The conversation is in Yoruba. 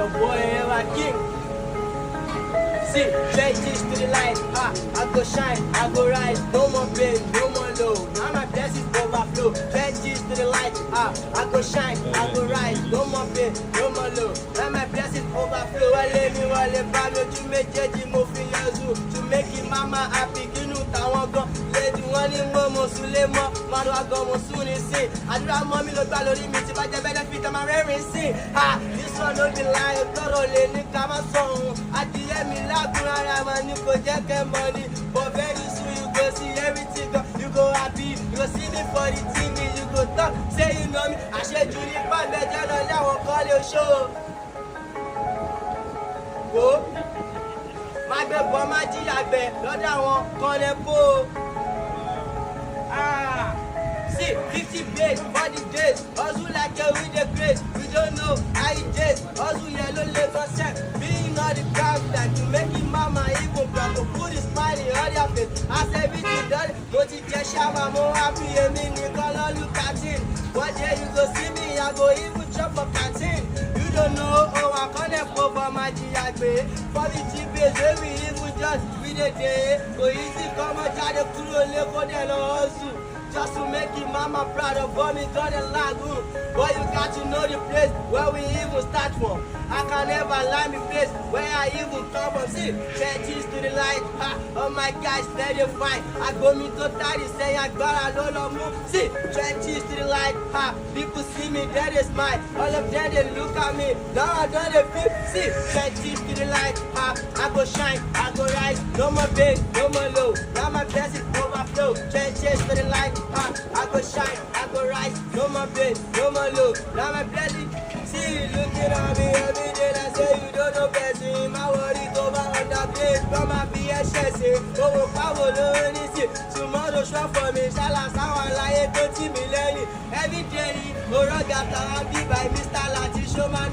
Your boy Eva King. See, changes to the light, I go shine, I go rise, no more pain, no more low. Now my blessings overflow. Changes to the light, I go shine, I go rise, no more pain, no more low. Now my blessings overflow. Wale mi wale ba mi ojú méjèèjì mo fi yẹzu to make it mama happy. Kínú táwọn gan lady wọ́n ní mo sùn lé mọ́, màdùn àgọ́ mo sùn ní sìn. Àdúrà mọ́ mi ló gbà lórí mi tí bá jẹ́ benefit ọmọ rẹ́rìn sìn. This one no be lie, tọrọ lè ní ká má sọ òun. Adìyẹ mi lágùn ara wọn ni kò jẹ́ kẹ́ mọ́ ni. But very soon you go see everything go, you go happy. You go see me for the TV, you go talk, say you know me. Àṣejù ní pàgbẹ́jẹ́ lọ láwọn kọ́lé oṣó. Wo má gbé bọ́ má jíyà gbẹ lọ́dọ̀ àwọn kan lè bó o. See, 50 days, 40 days, hustle like a with the grace. We don't know how it is. Hustle yellow labor set. Being all the crowd that you make it mama even proud to put a smile on your face. As everything done, go to the shower, more happy, and me, Nicola, look at it. One day you go see me, I go even chop a canteen. You don't know, I can't pop on my GIB. 40 days, every even just with a day. Go easy, come and try to cool a little hustle. Just to make your mama proud of me, got a lagoon. Boy, you got to know the place where we even start from. I can never lie me place where I even come from. See, changes to the light, oh my gosh, steady fine. I go me to 30, say I got a lot of move. See, changes to the light, people see me, that is mine. All of them, they look at me, now I don't feel. See, changes to the light, I go shine, I go rise. No more big, no more low. Now my blessings overflow. Changes to the light, I go shine, I go rise. No more big, no more low. Now my blessings, see you looking at me every day. I say you don't know blessing. My worry go over on the place. Come and be a chasing. Oh, power, no, anything. Tomorrow, show for me. Shall I sound like 20 million? Every day, oh, I got to be by Mr. Lati. Show my